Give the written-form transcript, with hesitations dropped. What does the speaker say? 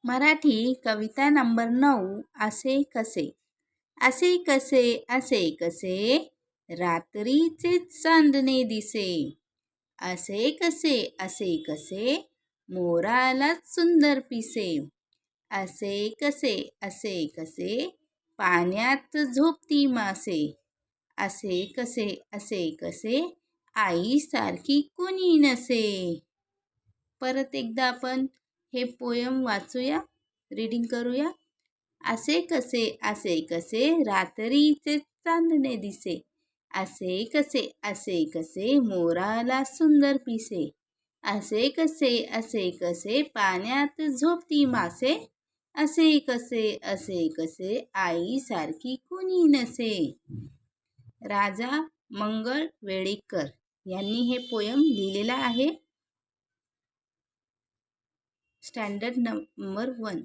मराठी कविता number 9. असे कसे. असे कसे असे कसे रात्रीचे चांदणे दिसे. असे कसे मोराला सुंदर पिसे. असे कसे पाण्यात झोपती मासे. असे कसे आई सारखी कुणी नसे. परत एकदा आपण हे पोयम वाचूया, रीडिंग करूया. असे कसे रात्रीचे चांदणे दिसे. असे कसे मोराला सुंदर पिसे. असे कसे पाण्यात झोपती मासे. असे कसे आई सारखी कुणी नसे. राजा मंगळ वेडेकर यांनी हे पोयम लिहिलेला आहे. Standard number 1.